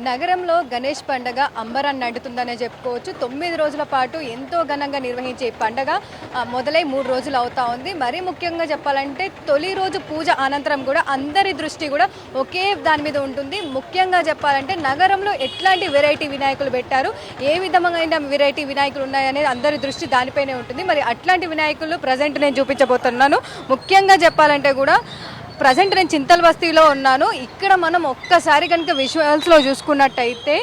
నగరంలో గణేష్ పండగ అంబరాన్ని అంటుతుందనే చెప్పుకోవచ్చు. 9 రోజుల పాటు ఎంతో ఘనంగా నిర్వహించే ఈ పండగ మొదలై 3 రోజులు అవుతా ఉంది. మరీ ముఖ్యంగా చెప్పాలంటే తొలి రోజు పూజ అనంతరం కూడా అందరి దృష్టి కూడా ఒకే దాని మీద ఉంటుంది. ముఖ్యంగా చెప్పాలంటే నగరంలో ఎట్లాంటి వెరైటీ వినాయకులు పెట్టారు, ఏ విధమైన వెరైటీ వినాయకులు ఉన్నాయనేది అందరి దృష్టి దానిపైనే ఉంటుంది. మరి అట్లాంటి వినాయకులు ప్రజెంట్ నేను చూపించబోతున్నాను. ముఖ్యంగా చెప్పాలంటే కూడా ప్రజెంట్ నేను చింతల్ బస్తీలో ఉన్నాను. ఇక్కడ మనం ఒక్కసారి కనుక విజువల్స్లో చూసుకున్నట్టయితే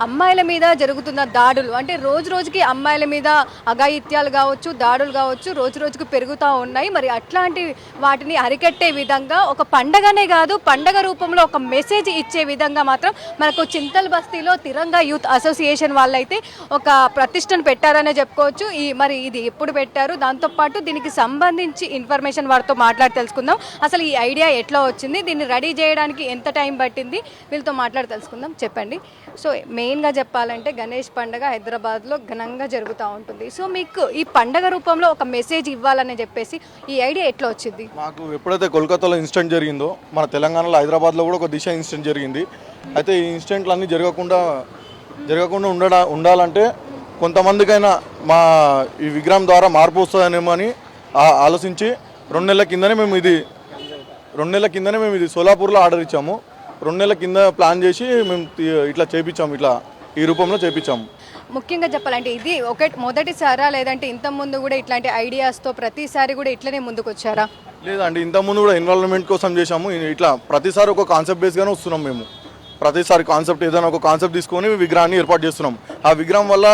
అమ్మాయిల మీద జరుగుతున్న దాడులు అంటే రోజు రోజుకి అమ్మాయిల మీద అఘాయిత్యాలు కావచ్చు, దాడులు కావచ్చు రోజు రోజుకు పెరుగుతూ ఉన్నాయి. మరి అట్లాంటి వాటిని అరికట్టే విధంగా ఒక పండగనే కాదు, పండగ రూపంలో ఒక మెసేజ్ ఇచ్చే విధంగా మాత్రం మనకు చింతల్ బస్తీలో తిరంగా యూత్ అసోసియేషన్ వాళ్ళైతే ఒక ప్రతిష్టను పెట్టారనే చెప్పుకోవచ్చు. మరి ఇది ఎప్పుడు పెట్టారు, దాంతోపాటు దీనికి సంబంధించి ఇన్ఫర్మేషన్ వారితో మాట్లాడి తెలుసుకుందాం. అసలు ఈ ఐడియా ఎట్లా వచ్చింది, దీన్ని రెడీ చేయడానికి ఎంత టైం పట్టింది, వీళ్ళతో మాట్లాడి తెలుసుకుందాం. చెప్పండి. సో మెయిన్గా చెప్పాలంటే గణేష్ పండుగ హైదరాబాద్లో ఘనంగా జరుగుతూ ఉంటుంది. సో మీకు ఈ పండగ రూపంలో ఒక మెసేజ్ ఇవ్వాలని చెప్పేసి ఈ ఐడియా ఎట్లా వచ్చింది? మాకు ఎప్పుడైతే కోల్కతాలో ఇన్సిడెంట్ జరిగిందో మన తెలంగాణలో హైదరాబాద్లో కూడా ఒక దిశ ఇన్సిడెంట్ జరిగింది. అయితే ఈ ఇన్సిడెంట్లు అన్నీ జరగకుండా ఉండాలంటే కొంతమందికైనా మా ఈ విగ్రహం ద్వారా మార్పు వస్తుందనేమో అని ఆలోచించి 2 నెలల కిందనే మేము ఇది సోలాపూర్లో ఆర్డర్ ఇచ్చాము. 2 నెలల కింద ప్లాన్ చేసి మేము ఇట్లా చేయించాము, ఇట్లా ఈ రూపంలో చేయించాము. ముఖ్యంగా చెప్పాలంటే ఇది మొదటిసారా, లేదంటే ఇంతకుముందు కూడా ఇట్లాంటి ఐడియాస్తో ప్రతిసారి కూడా ఇట్లనే ముందుకు వచ్చారా? లేదండి, ఇంతకుముందు కూడా ఎన్విరాన్మెంట్ కోసం చేశాము. ఇట్లా ప్రతిసారి ఒక కాన్సెప్ట్ బేస్గానే వస్తున్నాం. మేము ప్రతిసారి కాన్సెప్ట్ ఏదైనా ఒక కాన్సెప్ట్ తీసుకొని విగ్రహాన్ని ఏర్పాటు చేస్తున్నాం. ఆ విగ్రహం వల్ల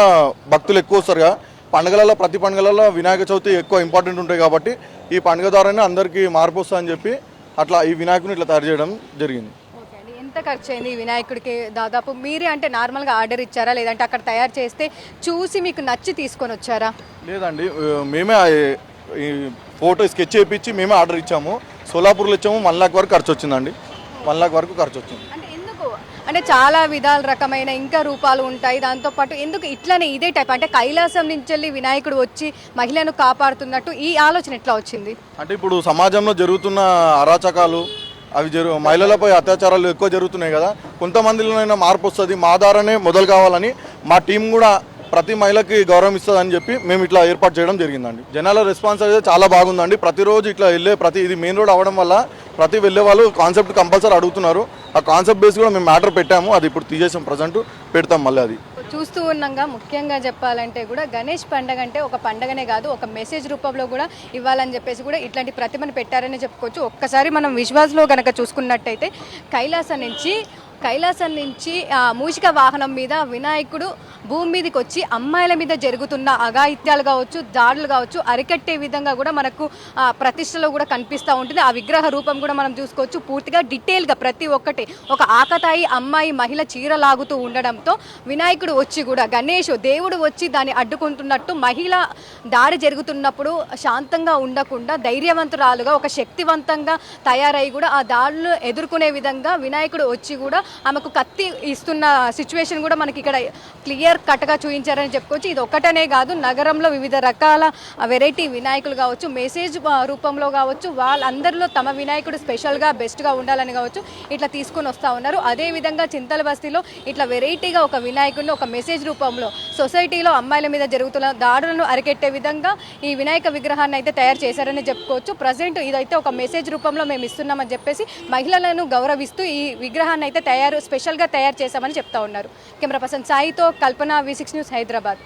భక్తులు ఎక్కువ వస్తారుగా. పండుగలలో ప్రతి పండుగలలో వినాయక చవితి ఎక్కువ ఇంపార్టెంట్ ఉంటాయి కాబట్టి ఈ పండుగ ద్వారానే అందరికీ మార్పు వస్తుందని చెప్పి అట్లా ఈ వినాయకుని ఇట్లా తయారు చేయడం జరిగింది. ఎంత ఖర్చు అయింది ఈ వినాయకుడికి? దాదాపు మీరే అంటే నార్మల్గా ఆర్డర్ ఇచ్చారా, లేదంటే అక్కడ తయారు చేస్తే చూసి మీకు నచ్చి తీసుకొని వచ్చారా? లేదండి, మేమే ఈ ఫోటో స్కెచ్ చేయించి మేమే ఆర్డర్ ఇచ్చాము. సోలాపూర్లో ఇచ్చాము. 1 లాక్ వరకు ఖర్చు వచ్చిందండి. 1 లాక్ వరకు ఖర్చు వచ్చింది. అంటే ఎందుకు అంటే చాలా విధాల రకమైన ఇంకా రూపాలు ఉంటాయి. దాంతోపాటు ఎందుకు ఇట్లానే ఇదే టైప్ అంటే కైలాసం నుంచి వెళ్ళి వినాయకుడు వచ్చి మహిళను కాపాడుతున్నట్టు ఈ ఆలోచన ఎట్లా వచ్చింది? అంటే ఇప్పుడు సమాజంలో జరుగుతున్న అరాచకాలు మహిళలపై అత్యాచారాలు ఎక్కువ జరుగుతున్నాయి కదా. కొంతమందిలోనైనా మార్పు వస్తుంది, మా ద్వారానే మొదలు కావాలని మా టీం కూడా ప్రతి మహిళకి గౌరవం ఇస్తుందని చెప్పి మేము ఇట్లా ఏర్పాటు చేయడం జరిగిందండి. జనాల రెస్పాన్స్ అయితే చాలా బాగుందండి. ప్రతిరోజు ఇట్లా ఇది మెయిన్ రోడ్ అవ్వడం వల్ల ప్రతి వెళ్ళే వాళ్ళు కాన్సెప్ట్ కంపల్సరీ అడుగుతున్నారు. ఆ కాన్సెప్ట్ బేస్ కూడా మేము మ్యాటర్ పెట్టాము. అది ఇప్పుడు తీసేసాం, ప్రజెంట్ పెడతాం మళ్ళీ. అది చూస్తూ ఉన్నాగా ముఖ్యంగా చెప్పాలంటే కూడా గణేష్ పండగ అంటే ఒక పండగనే కాదు, ఒక మెసేజ్ రూపంలో కూడా ఇవ్వాలని చెప్పేసి కూడా ఇట్లాంటి ప్రతిమను పెట్టారని చెప్పుకోవచ్చు. ఒక్కసారి మనం విజువల్స్లో కనుక చూసుకున్నట్టయితే కైలాసం నుంచి మూషిక వాహనం మీద వినాయకుడు భూమి మీదకి వచ్చి అమ్మాయిల మీద జరుగుతున్న అఘాయిత్యాలు కావచ్చు, దాడులు కావచ్చు అరికట్టే విధంగా కూడా మనకు ప్రతిష్టలో కూడా కనిపిస్తూ ఉంటుంది. ఆ విగ్రహ రూపం కూడా మనం చూసుకోవచ్చు. పూర్తిగా డీటెయిల్గా ప్రతి ఒక్కటి ఒక ఆకతాయి అమ్మాయి మహిళ చీర లాగుతూ ఉండడంతో వినాయకుడు వచ్చి కూడా దేవుడు వచ్చి దాన్ని అడ్డుకుంటున్నట్టు, మహిళ దాడి జరుగుతున్నప్పుడు శాంతంగా ఉండకుండా ధైర్యవంతురాలుగా ఒక శక్తివంతంగా తయారై కూడా ఆ దాడులు ఎదుర్కొనే విధంగా వినాయకుడు వచ్చి కూడా ఆమెకు కత్తి ఇస్తున్న సిచ్యువేషన్ కూడా మనకి ఇక్కడ క్లియర్ కట్గా చూపించారని చెప్పుకోవచ్చు. ఇది ఒక్కటనే కాదు, నగరంలో వివిధ రకాల వెరైటీ వినాయకులు కావచ్చు, మెసేజ్ రూపంలో కావచ్చు, వాళ్ళందరిలో తమ వినాయకుడు స్పెషల్గా బెస్ట్గా ఉండాలని కావచ్చు ఇట్లా తీసుకొని వస్తూ ఉన్నారు. అదేవిధంగా చింతల బస్తీలో ఇట్లా వెరైటీగా ఒక వినాయకుడిని ఒక మెసేజ్ రూపంలో సొసైటీలో అమ్మాయిల మీద జరుగుతున్న దాడులను అరికెట్టే విధంగా ఈ వినాయక విగ్రహాన్ని అయితే తయారు చేశారని చెప్పుకోవచ్చు. ప్రజెంట్ ఇదైతే ఒక మెసేజ్ రూపంలో మేము ఇస్తున్నామని చెప్పేసి మహిళలను గౌరవిస్తూ ఈ విగ్రహాన్ని అయితే స్పెషల్గా తయారు చేశామని చెప్తా ఉన్నారు. కెమెరా పర్సన్ సాయితో కల్పన, V6 న్యూస్, హైదరాబాద్.